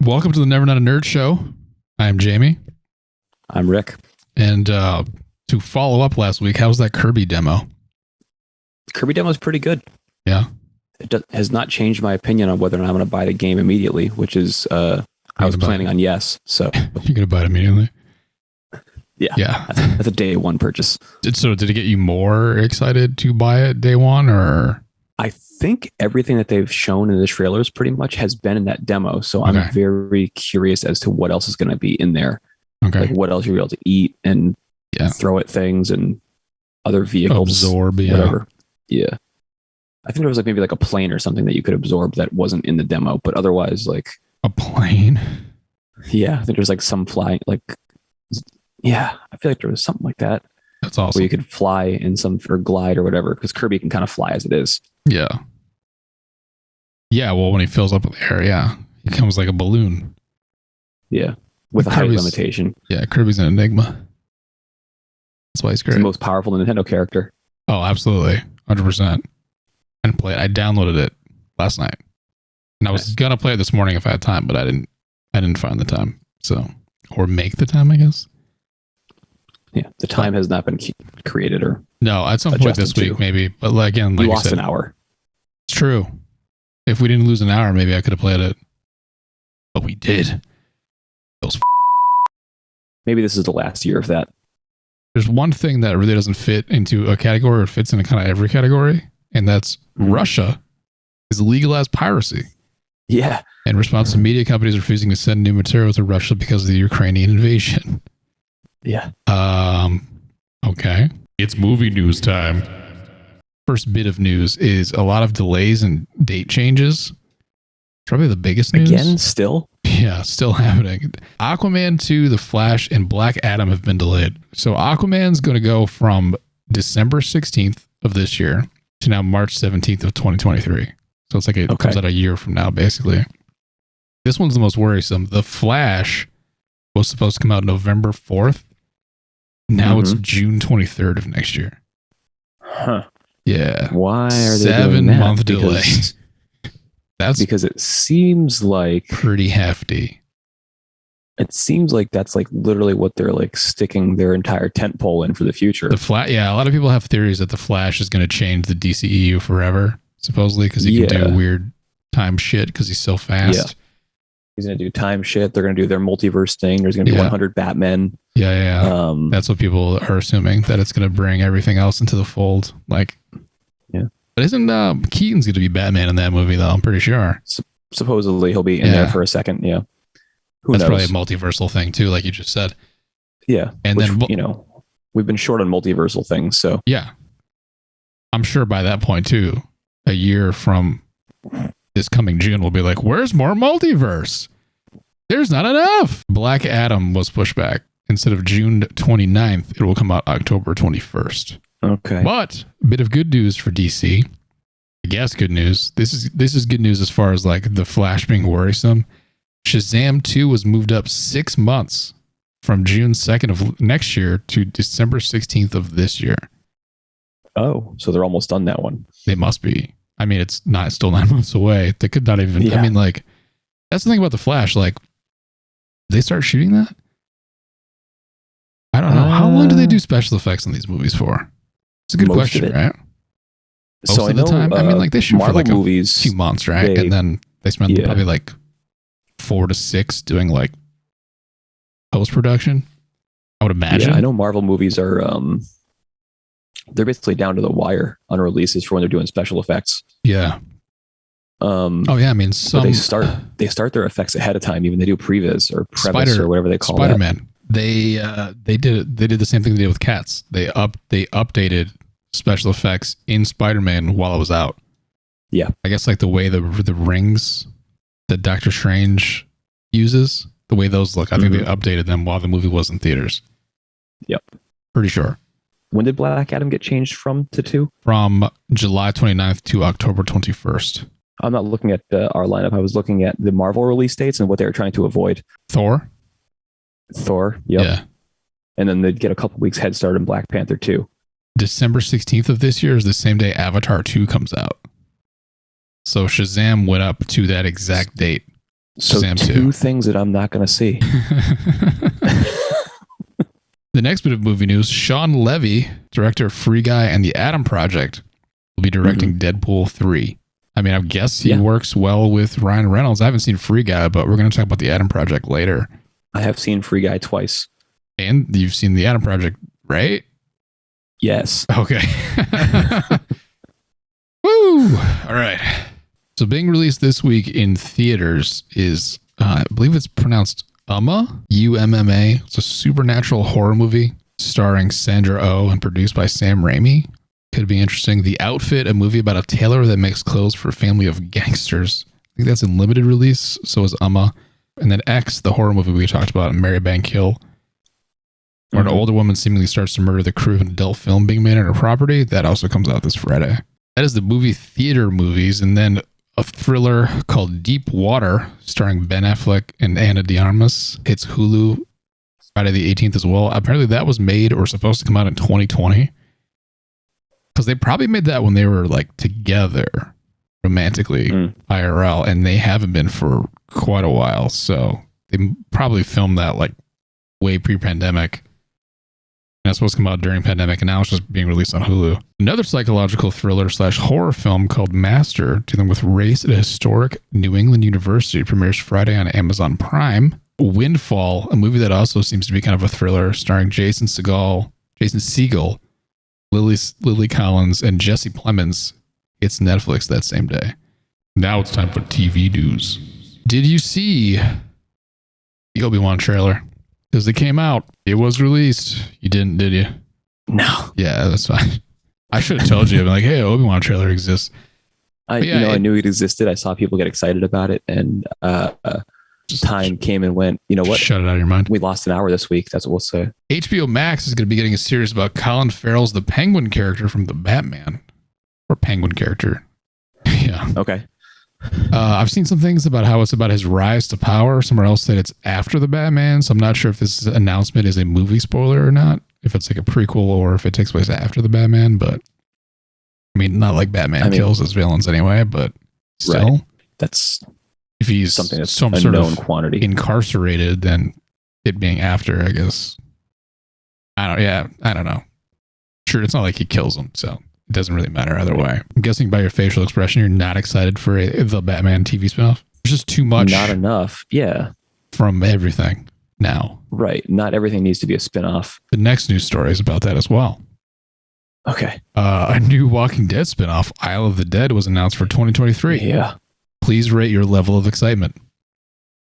Welcome to the Never Not a Nerd Show. I'm Jamie. I'm Rick. And to follow up last week, how was that Kirby demo? Kirby demo is pretty good. Yeah. Has not changed my opinion on whether or not I'm going to buy the game immediately, which is, I was planning on yes. So you're going to buy it immediately? Yeah. That's a day one purchase. Did it get you more excited to buy it day one, or? I think everything that they've shown in the trailers pretty much has been in that demo. So I'm very curious as to what else is going to be in there. Okay. Like what else you'll be able to eat and throw at things and other vehicles. Absorb, whatever. Yeah. I think there was maybe a plane or something that you could absorb that wasn't in the demo, but otherwise a plane. Yeah. I think there's some flying, I feel like there was something like that. That's awesome. Where you could fly in or glide or whatever, because Kirby can kind of fly as it is. Yeah. Yeah, well, when he fills up with air, he comes like a balloon. Yeah, with a height limitation. Yeah, Kirby's an enigma. That's why he's great. He's the most powerful Nintendo character. Oh, absolutely. 100%. I didn't play it. I downloaded it last night. And I was going to play it this morning if I had time, but I didn't find the time. So, or make the time, I guess. Yeah, the time has not been created or no, at some point this week maybe. But again, like you lost said, an hour. It's true. If we didn't lose an hour, maybe I could have played it. But we did. Maybe this is the last year of that. There's one thing that really doesn't fit into a category or fits into kind of every category, and that's Russia is legalized piracy. Yeah. In response to media companies refusing to send new material to Russia because of the Ukrainian invasion. Yeah. Okay. It's movie news time. First bit of news is a lot of delays and date changes. Probably the biggest news. Again, still? Yeah, still happening. Aquaman 2, The Flash, and Black Adam have been delayed. So Aquaman's going to go from December 16th of this year to now March 17th of 2023. So it's it comes out a year from now, basically. This one's the most worrisome. The Flash was supposed to come out November 4th. Now it's June 23rd of next year. Huh. Yeah. Why are they doing that? 7-month delay. That's because it seems like pretty hefty. It seems like that's literally what they're sticking their entire tent pole in for the future. A lot of people have theories that the Flash is going to change the DCEU forever, supposedly, because he can do weird time shit because he's so fast. Yeah. He's going to do time shit. They're going to do their multiverse thing. There's going to be 100 Batmen. Yeah. That's what people are assuming, that it's going to bring everything else into the fold. Yeah. But isn't Keaton's going to be Batman in that movie, though? I'm pretty sure. Supposedly he'll be in there for a second. Yeah. That's probably a multiversal thing, too, like you just said. Yeah. And then, we've been short on multiversal things, so. Yeah. I'm sure by that point, too, a year from this coming June, we'll be like, where's more multiverse? There's not enough. Black Adam was pushed back. Instead of June 29th, it will come out October 21st. Okay. But a bit of good news for DC. I guess good news. This is good news as far as the Flash being worrisome. Shazam 2 was moved up 6 months from June 2nd of next year to December 16th of this year. Oh, so they're almost done that one. They must be. I mean, it's still 9 months away. They could not even, yeah. I mean, that's the thing about the Flash. They start shooting that? I don't know. How long do they do special effects in these movies for? It's a good question, right? Most so of the time? I mean, they shoot Marvel for movies, a few months, right? And then they spend probably 4 to 6 doing post-production, I would imagine. Yeah, I know Marvel movies are, they're basically down to the wire on releases for when they're doing special effects. Yeah. I mean, they start their effects ahead of time. Even they do previs or previs or whatever they call Spider-Man. They did the same thing they did with Cats. They updated special effects in Spider-Man while it was out. Yeah, I guess the way the rings that Doctor Strange uses, the way those look. I think they updated them while the movie was in theaters. Yep, pretty sure. When did Black Adam get changed from to 2? From July 29th to October 21st. I'm not looking at our lineup. I was looking at the Marvel release dates and what they were trying to avoid. Thor. Yep. Yeah. And then they'd get a couple weeks head start in Black Panther 2. December 16th of this year is the same day Avatar 2 comes out. So Shazam went up to that exact date. So Shazam two 2. things that I'm not going to see. The next bit of movie news, Sean Levy, director of Free Guy and The Atom Project, will be directing Deadpool 3. I mean, I guess he works well with Ryan Reynolds. I haven't seen Free Guy, but we're going to talk about The Atom Project later. I have seen Free Guy twice. And you've seen The Atom Project, right? Yes. Okay. Woo! All right. So being released this week in theaters is, I believe it's pronounced Umma, U-M-M-A. It's a supernatural horror movie starring Sandra Oh and produced by Sam Raimi. Could be interesting. The Outfit, a movie about a tailor that makes clothes for a family of gangsters. I think that's in limited release. So is Umma. And then X, the horror movie we talked about, Mary Bank Hill, where an older woman seemingly starts to murder the crew of an adult film being made on her property. That also comes out this Friday. That is the movie theater movies. And then a thriller called Deep Water, starring Ben Affleck and Ana de Armas, hits Hulu Friday the 18th as well. Apparently that was made or supposed to come out in 2020. Because they probably made that when they were like together romantically IRL, and they haven't been for quite a while. So they probably filmed that like way pre-pandemic. And that's supposed to come out during pandemic, and now it's just being released on Hulu. Another psychological thriller / horror film called Master, dealing with race at a historic New England university, premieres Friday on Amazon Prime. Windfall, a movie that also seems to be kind of a thriller, starring Jason Segel, Lily Collins, and Jesse Plemons. It's Netflix that same day. Now it's time for TV news. Did you see the Obi-Wan trailer? Because it came out. It was released. You didn't, did you? No. Yeah, that's fine. I should have told you. I'm like, hey, Obi-Wan trailer exists. I knew it existed. I saw people get excited about it, and time came and went. You know what? Shut it out of your mind. We lost an hour this week. That's what we'll say. HBO Max is going to be getting a series about Colin Farrell's the Penguin character from the Batman. Or Penguin character. Yeah. Okay. I've seen some things about how it's about his rise to power. Somewhere else said it's after the Batman. So I'm not sure if this announcement is a movie spoiler or not. If it's like a prequel or if it takes place after the Batman. But I mean, not like Batman kills his villains anyway, but still. Right. That's if he's something that's some a sort known of quantity. Incarcerated, then it being after, I guess. I don't know. Sure, it's not like he kills him, so it doesn't really matter either way. I'm guessing by your facial expression, you're not excited for the Batman TV spinoff. There's just too much. Not enough. Yeah. From everything now. Right. Not everything needs to be a spinoff. The next news story is about that as well. Okay. A new Walking Dead spinoff, Isle of the Dead, was announced for 2023. Yeah. Please rate your level of excitement.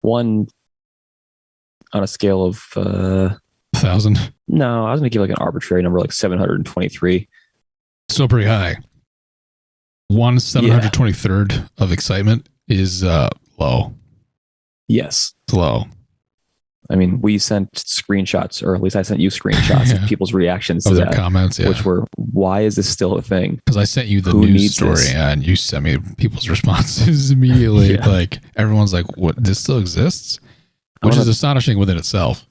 1 on a scale of 1,000. No, I was going to give like an arbitrary number, like 723. Still pretty high. 1/723rd of excitement is low. Yes. It's low. I mean, we sent screenshots, or at least I sent you screenshots of people's reactions to their that, comments, which were, why is this still a thing? Because I sent you the news story and you sent me people's responses immediately. Yeah. Like, everyone's like, what, this still exists? Which is astonishing within itself.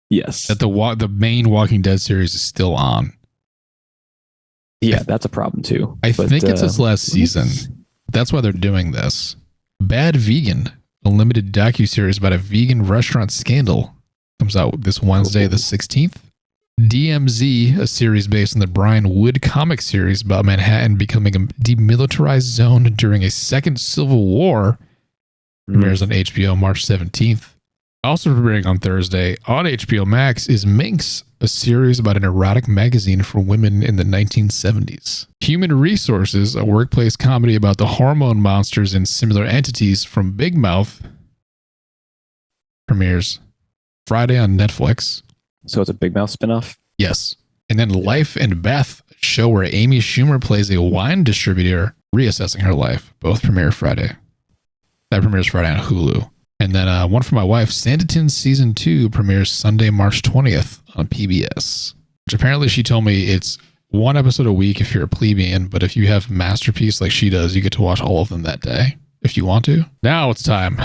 Yes. That the main Walking Dead series is still on. Yeah, that's a problem too. I think it's its last season. That's why they're doing this. Bad Vegan, a limited docuseries about a vegan restaurant scandal, comes out this Wednesday, the 16th. DMZ, a series based on the Brian Wood comic series about Manhattan becoming a demilitarized zone during a second civil war, premieres on HBO March 17th. Also premiering on Thursday on HBO Max is Minx, a series about an erotic magazine for women in the 1970s. Human Resources, a workplace comedy about the hormone monsters and similar entities from Big Mouth, premieres Friday on Netflix. So it's a Big Mouth spinoff? Yes. And then Life and Beth, a show where Amy Schumer plays a wine distributor reassessing her life. Both premiere Friday. That premieres Friday on Hulu. And then one for my wife, Sanditon Season 2 premieres Sunday, March 20th on PBS. Which apparently she told me it's 1 episode a week if you're a plebeian, but if you have Masterpiece like she does, you get to watch all of them that day if you want to. Now it's time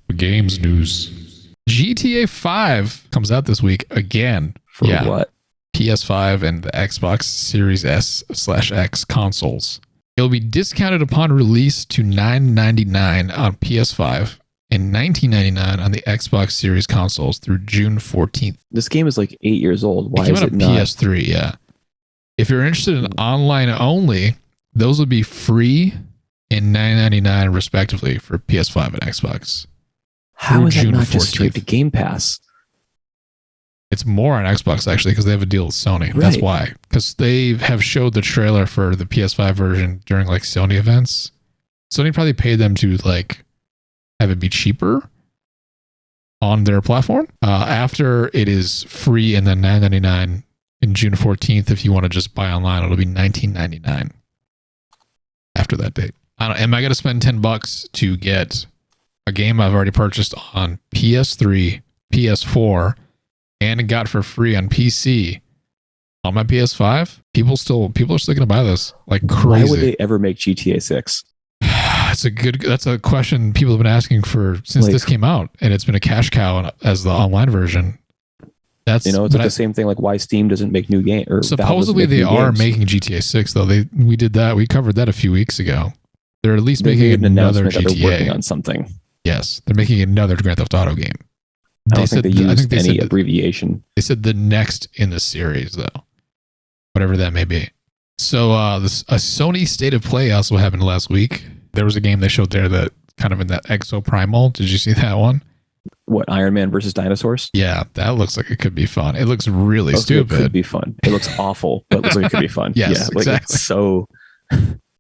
for games news. GTA 5 comes out this week again. For what? PS5 and the Xbox Series S/X consoles. It'll be discounted upon release to $9.99 on PS5 and $19.99 on the Xbox Series consoles through June 14th. This game is like 8 years old. Why it came is out it on not? PS3, yeah. If you're interested in online only, those would be free and $9.99 respectively for PS5 and Xbox. How is that June not just 14th. straight to Game Pass? It's more on Xbox actually because they have a deal with Sony. Right. That's why. Because they have showed the trailer for the PS5 version during like Sony events. Sony probably paid them to like have it be cheaper on their platform. After it is free and then $9.99 in June 14th. If you want to just buy online, it'll be $19.99 after that date. Am I going to spend $10 to get a game I've already purchased on PS3, PS4, and got for free on PC on my PS5? People are still going to buy this like crazy. Why would they ever make GTA 6? That's a question people have been asking since this came out, and it's been a cash cow as the online version. It's like the same thing like why Steam doesn't make new game or supposedly they are making GTA 6 though. We covered that a few weeks ago. They're at least making another GTA. That they're working on something. Yes, they're making another Grand Theft Auto game. I don't think they used any abbreviation. They said the next in the series though, whatever that may be. So a Sony State of Play also happened last week. There was a game they showed there that kind of in that Exoprimal. Did you see that one? What, Iron Man versus dinosaurs? Yeah, that looks like it could be fun. It looks really stupid. It could be fun. It looks awful, but it looks like it could be fun. Yes, yeah, exactly. It's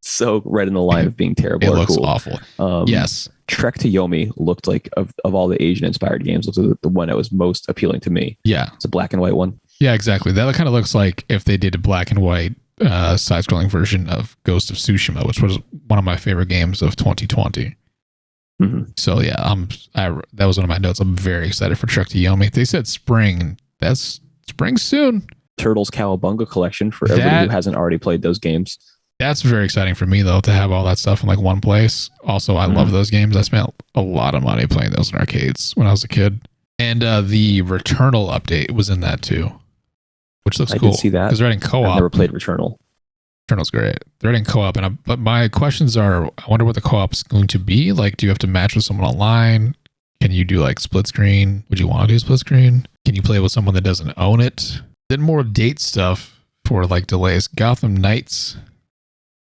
so right in the line of being terrible. It or looks cool. awful. Yes. Trek to Yomi looked like of all the Asian inspired games, looked like the one that was most appealing to me. Yeah. It's a black and white one. Yeah, exactly. That kind of looks like if they did a black and white side-scrolling version of Ghost of Tsushima, which was one of my favorite games of 2020. Mm-hmm. So yeah, that was one of my notes. I'm very excited for Trek to Yomi. They said spring. That's spring soon. Turtles Cowabunga collection for everybody who hasn't already played those games. That's very exciting for me though, to have all that stuff in like one place. Also, I love those games. I spent a lot of money playing those in arcades when I was a kid. And the Returnal update was in that too, which looks cool. I did see that. Because they're adding co-op. I've never played Returnal. Returnal's great. They're adding co-op, but my questions are: I wonder what the co-op's going to be. Like, do you have to match with someone online? Can you do like split screen? Would you want to do split screen? Can you play with someone that doesn't own it? Then more date stuff for like delays. Gotham Knights,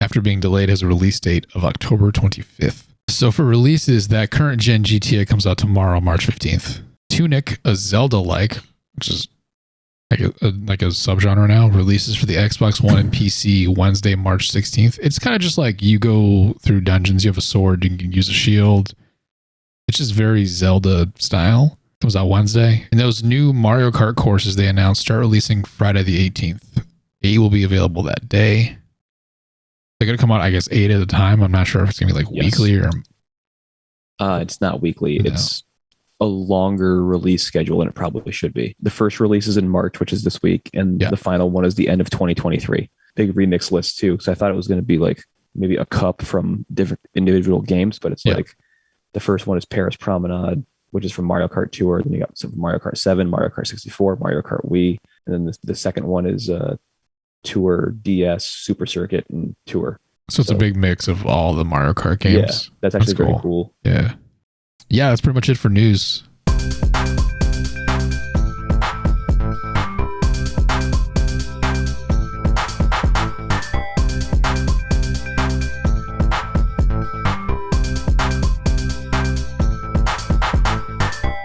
after being delayed, has a release date of October 25th. So for releases, that current gen GTA comes out tomorrow, March 15th. Tunic, a Zelda-like, which is like a subgenre now, releases for the Xbox One and PC Wednesday, March 16th. It's kind of just like you go through dungeons, you have a sword, you can use a shield. It's just very Zelda style. Comes out Wednesday. And those new Mario Kart courses they announced start releasing Friday the 18th. 8 will be available that day. They're going to come out, I guess, 8 at a time. I'm not sure if it's going to be like weekly or... It's not weekly. No. It's a longer release schedule than it probably should be. The first release is in March, which is this week, and the final one is the end of 2023. Big remix list too, because I thought it was going to be like maybe a cup from different individual games, but it's like the first one is Paris Promenade, which is from Mario Kart Tour. Then you got some Mario Kart 7, Mario Kart 64, Mario Kart Wii, and then the second one is Tour DS, Super Circuit, and Tour. So it's a big mix of all the Mario Kart games. Yeah, that's actually very cool. Yeah. Yeah, that's pretty much it for news.